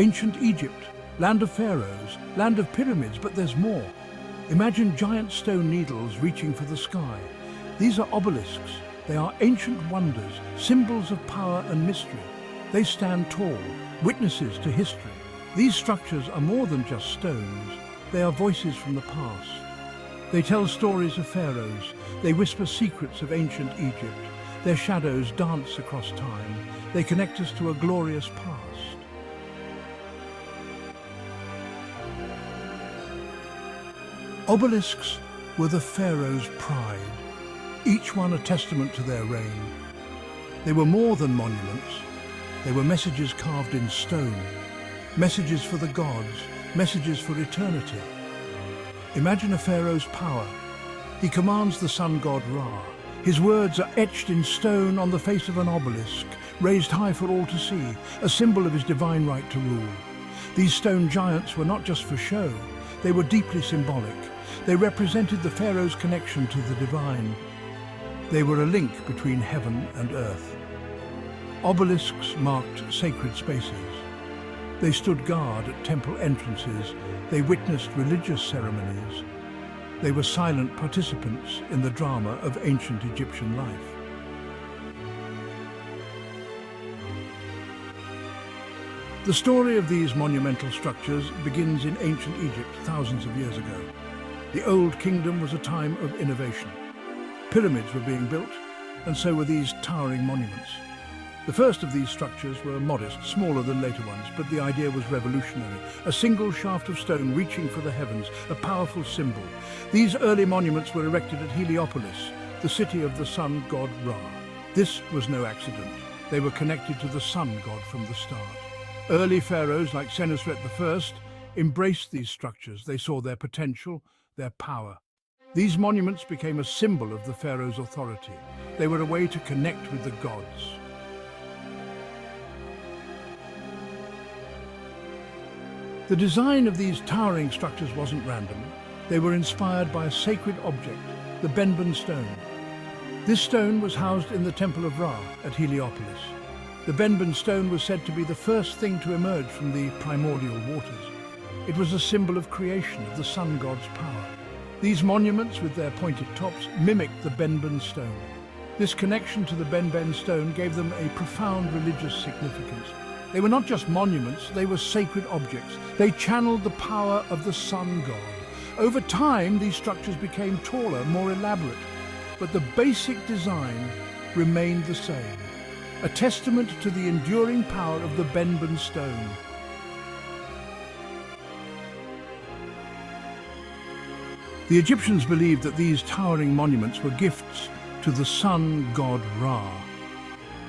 Ancient Egypt, land of pharaohs, land of pyramids, but there's more. Imagine giant stone needles reaching for the sky. These are obelisks. They are ancient wonders, symbols of power and mystery. They stand tall, witnesses to history. These structures are more than just stones. They are voices from the past. They tell stories of pharaohs. They whisper secrets of ancient Egypt. Their shadows dance across time. They connect us to a glorious past. Obelisks were the pharaohs' pride, each one a testament to their reign. They were more than monuments. They were messages carved in stone, messages for the gods, messages for eternity. Imagine a pharaoh's power. He commands the sun god Ra. His words are etched in stone on the face of an obelisk, raised high for all to see, a symbol of his divine right to rule. These stone giants were not just for show. They were deeply symbolic. They represented the pharaoh's connection to the divine. They were a link between heaven and earth. Obelisks marked sacred spaces. They stood guard at temple entrances. They witnessed religious ceremonies. They were silent participants in the drama of ancient Egyptian life. The story of these monumental structures begins in ancient Egypt thousands of years ago. The Old Kingdom was a time of innovation. Pyramids were being built, and so were these towering monuments. The first of these structures were modest, smaller than later ones, but the idea was revolutionary. A single shaft of stone reaching for the heavens, a powerful symbol. These early monuments were erected at Heliopolis, the city of the sun god Ra. This was no accident. They were connected to the sun god from the start. Early pharaohs like Senusret I embraced these structures. They saw their potential, their power. These monuments became a symbol of the pharaoh's authority. They were a way to connect with the gods. The design of these towering structures wasn't random. They were inspired by a sacred object, the Benben stone. This stone was housed in the temple of Ra at Heliopolis. The Benben stone was said to be the first thing to emerge from the primordial waters. It was a symbol of creation, of the sun god's power. These monuments, with their pointed tops, mimicked the Benben stone. This connection to the Benben stone gave them a profound religious significance. They were not just monuments, they were sacred objects. They channeled the power of the sun god. Over time, these structures became taller, more elaborate, but the basic design remained the same, a testament to the enduring power of the Benben stone. The Egyptians believed that these towering monuments were gifts to the sun god Ra.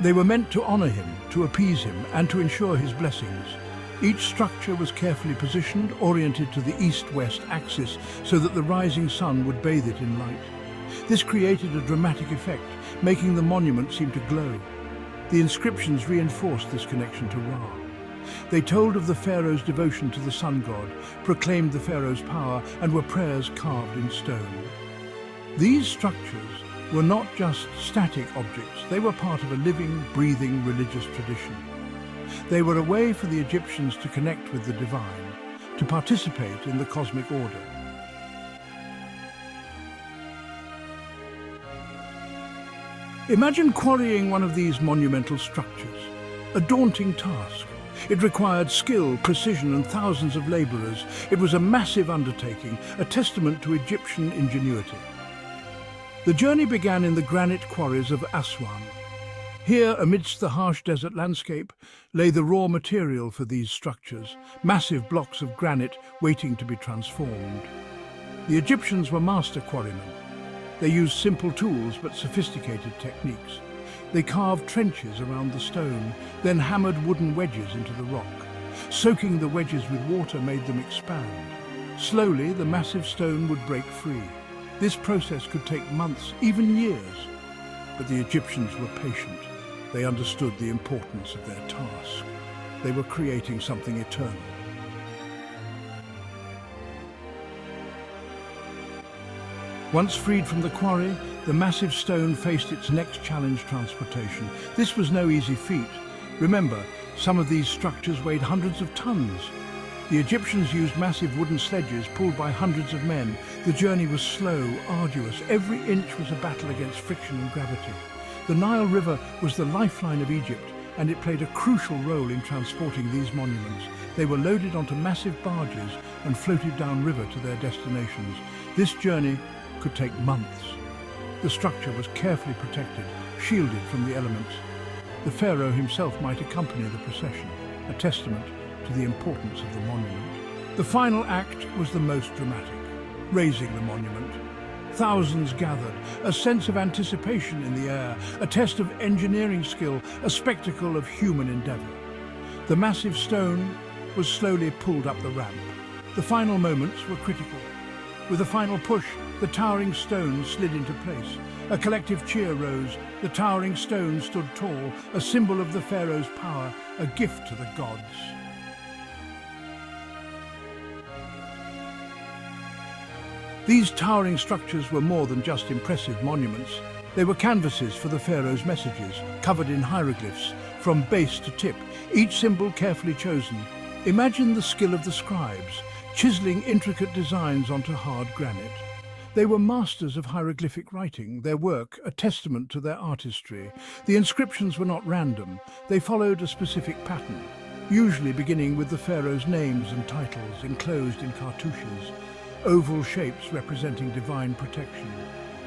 They were meant to honor him, to appease him, and to ensure his blessings. Each structure was carefully positioned, oriented to the east-west axis, so that the rising sun would bathe it in light. This created a dramatic effect, making the monument seem to glow. The inscriptions reinforced this connection to Ra. They told of the pharaoh's devotion to the sun god, proclaimed the pharaoh's power, and were prayers carved in stone. These structures were not just static objects, they were part of a living, breathing religious tradition. They were a way for the Egyptians to connect with the divine, to participate in the cosmic order. Imagine quarrying one of these monumental structures. A daunting task. It required skill, precision, and thousands of laborers. It was a massive undertaking, a testament to Egyptian ingenuity. The journey began in the granite quarries of Aswan. Here, amidst the harsh desert landscape, lay the raw material for these structures, massive blocks of granite waiting to be transformed. The Egyptians were master quarrymen. They used simple tools but sophisticated techniques. They carved trenches around the stone, then hammered wooden wedges into the rock. Soaking the wedges with water made them expand. Slowly, the massive stone would break free. This process could take months, even years. But the Egyptians were patient. They understood the importance of their task. They were creating something eternal. Once freed from the quarry, the massive stone faced its next challenge: transportation. This was no easy feat. Remember, Some of these structures weighed hundreds of tons. The Egyptians used massive wooden sledges pulled by hundreds of men. The journey was slow, arduous. Every inch was a battle against friction and gravity. The Nile River was the lifeline of Egypt, and it played a crucial role in transporting these monuments. They were loaded onto massive barges and floated downriver to their destinations. This journey could take months. The structure was carefully protected, shielded from the elements. The pharaoh himself might accompany the procession, a testament to the importance of the monument. The final act was the most dramatic, raising the monument. Thousands gathered, a sense of anticipation in the air, a test of engineering skill, a spectacle of human endeavor. The massive stone was slowly pulled up the ramp. The final moments were critical. With a final push, the towering stone slid into place. A collective cheer rose. The towering stone stood tall, a symbol of the pharaoh's power, a gift to the gods. These towering structures were more than just impressive monuments. They were canvases for the pharaoh's messages, covered in hieroglyphs, from base to tip, each symbol carefully chosen. Imagine the skill of the scribes, chiseling intricate designs onto hard granite. They were masters of hieroglyphic writing, their work a testament to their artistry. The inscriptions were not random. They followed a specific pattern, usually beginning with the pharaoh's names and titles enclosed in cartouches, oval shapes representing divine protection.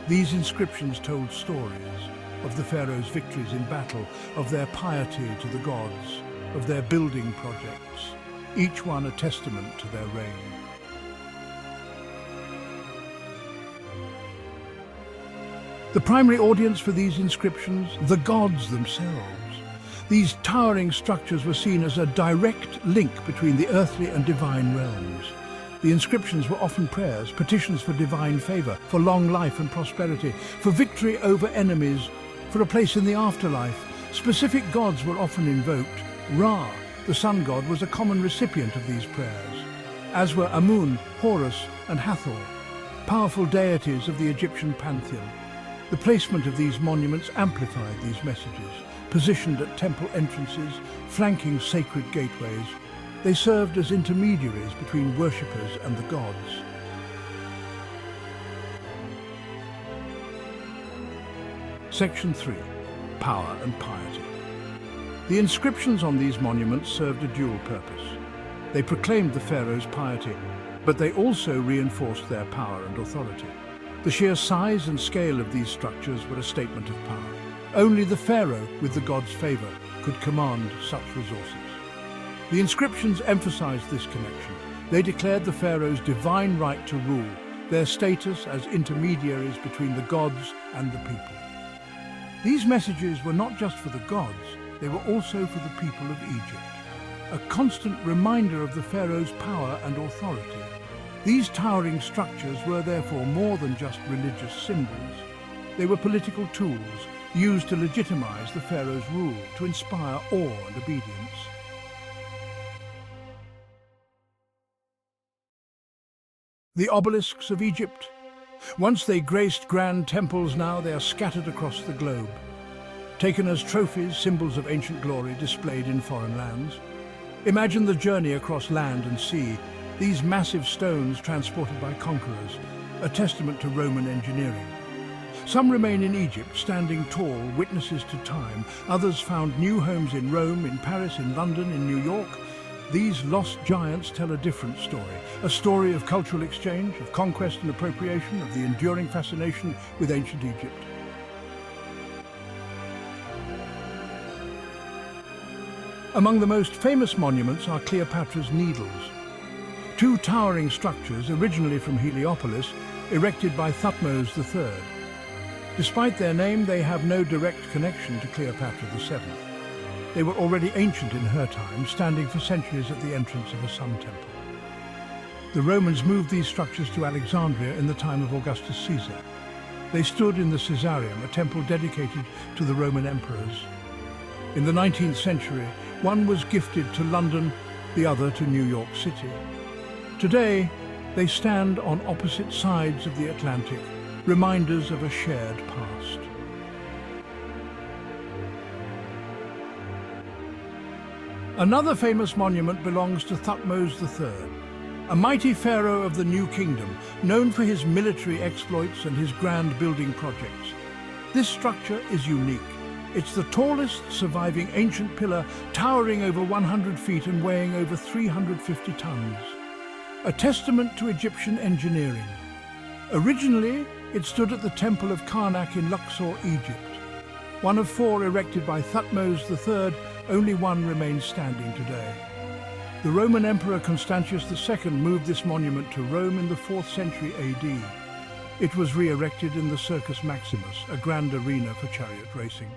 These inscriptions told stories of the pharaoh's victories in battle, of their piety to the gods, of their building projects, each one a testament to their reign. The primary audience for these inscriptions, the gods themselves. These towering structures were seen as a direct link between the earthly and divine realms. The inscriptions were often prayers, petitions for divine favor, for long life and prosperity, for victory over enemies, for a place in the afterlife. Specific gods were often invoked. Ra, the sun god, was a common recipient of these prayers, as were Amun, Horus, and Hathor, powerful deities of the Egyptian pantheon. The placement of these monuments amplified these messages, positioned at temple entrances, flanking sacred gateways. They served as intermediaries between worshippers and the gods. Section 3. Power and piety. The inscriptions on these monuments served a dual purpose. They proclaimed the pharaoh's piety, but they also reinforced their power and authority. The sheer size and scale of these structures were a statement of power. Only the pharaoh, with the god's favor, could command such resources. The inscriptions emphasized this connection. They declared the pharaoh's divine right to rule, their status as intermediaries between the gods and the people. These messages were not just for the gods, they were also for the people of Egypt, a constant reminder of the pharaoh's power and authority. These towering structures were therefore more than just religious symbols. They were political tools used to legitimize the pharaoh's rule, to inspire awe and obedience. The obelisks of Egypt. Once they graced grand temples, now they are scattered across the globe. Taken as trophies, symbols of ancient glory displayed in foreign lands. Imagine the journey across land and sea, these massive stones transported by conquerors, a testament to Roman engineering. Some remain in Egypt, standing tall, witnesses to time. Others found new homes in Rome, in Paris, in London, in New York. These lost giants tell a different story, a story of cultural exchange, of conquest and appropriation, of the enduring fascination with ancient Egypt. Among the most famous monuments are Cleopatra's Needles, two towering structures originally from Heliopolis, erected by Thutmose III. Despite their name, they have no direct connection to Cleopatra VII. They were already ancient in her time, standing for centuries at the entrance of a sun temple. The Romans moved these structures to Alexandria in the time of Augustus Caesar. They stood in the Caesareum, a temple dedicated to the Roman emperors. In the 19th century, one was gifted to London, the other to New York City. Today, they stand on opposite sides of the Atlantic, reminders of a shared past. Another famous monument belongs to Thutmose III, a mighty pharaoh of the New Kingdom, known for his military exploits and his grand building projects. This structure is unique. It's the tallest surviving ancient pillar, towering over 100 feet and weighing over 350 tons. A testament to Egyptian engineering. Originally, it stood at the Temple of Karnak in Luxor, Egypt. One of 4 erected by Thutmose III, only one remains standing today. The Roman Emperor Constantius II moved this monument to Rome in the 4th century AD. It was re-erected in the Circus Maximus, a grand arena for chariot racing.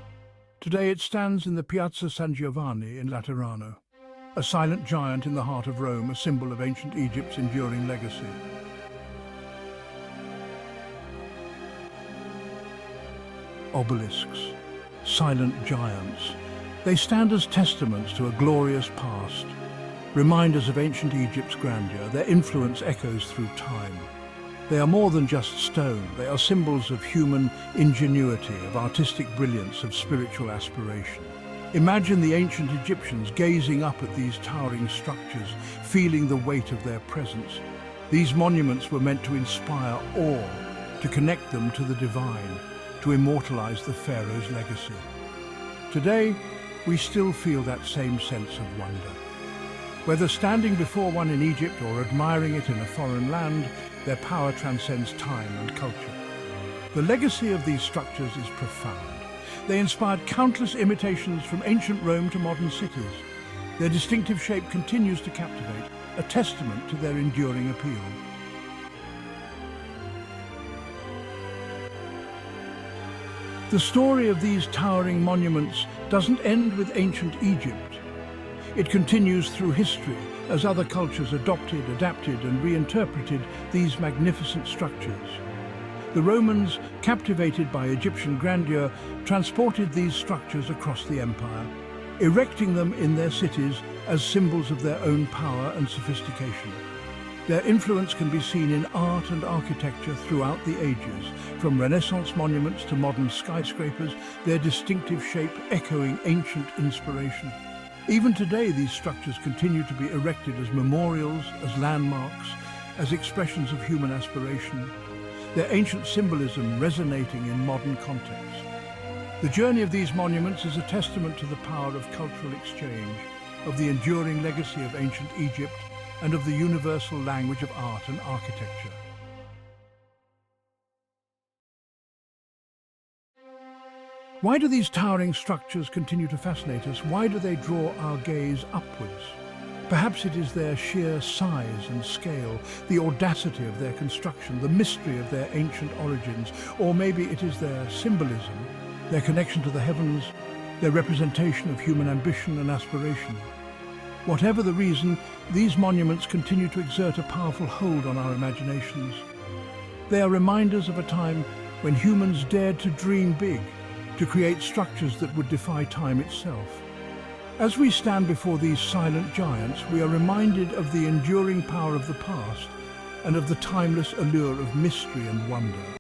Today it stands in the Piazza San Giovanni in Laterano, a silent giant in the heart of Rome, a symbol of ancient Egypt's enduring legacy. Obelisks, silent giants. They stand as testaments to a glorious past, reminders of ancient Egypt's grandeur. Their influence echoes through time. They are more than just stone. They are symbols of human ingenuity, of artistic brilliance, of spiritual aspiration. Imagine the ancient Egyptians gazing up at these towering structures, feeling the weight of their presence. These monuments were meant to inspire awe, to connect them to the divine, to immortalize the pharaoh's legacy. Today, we still feel that same sense of wonder. Whether standing before one in Egypt or admiring it in a foreign land, their power transcends time and culture. The legacy of these structures is profound. They inspired countless imitations from ancient Rome to modern cities. Their distinctive shape continues to captivate, a testament to their enduring appeal. The story of these towering monuments doesn't end with ancient Egypt. It continues through history as other cultures adopted, adapted and reinterpreted these magnificent structures. The Romans, captivated by Egyptian grandeur, transported these structures across the empire, erecting them in their cities as symbols of their own power and sophistication. Their influence can be seen in art and architecture throughout the ages, from Renaissance monuments to modern skyscrapers, their distinctive shape echoing ancient inspiration. Even today, these structures continue to be erected as memorials, as landmarks, as expressions of human aspiration, their ancient symbolism resonating in modern contexts. The journey of these monuments is a testament to the power of cultural exchange, of the enduring legacy of ancient Egypt, and of the universal language of art and architecture. Why do these towering structures continue to fascinate us? Why do they draw our gaze upwards? Perhaps it is their sheer size and scale, the audacity of their construction, the mystery of their ancient origins, or maybe it is their symbolism, their connection to the heavens, their representation of human ambition and aspiration. Whatever the reason, these monuments continue to exert a powerful hold on our imaginations. They are reminders of a time when humans dared to dream big, to create structures that would defy time itself. As we stand before these silent giants, we are reminded of the enduring power of the past and of the timeless allure of mystery and wonder.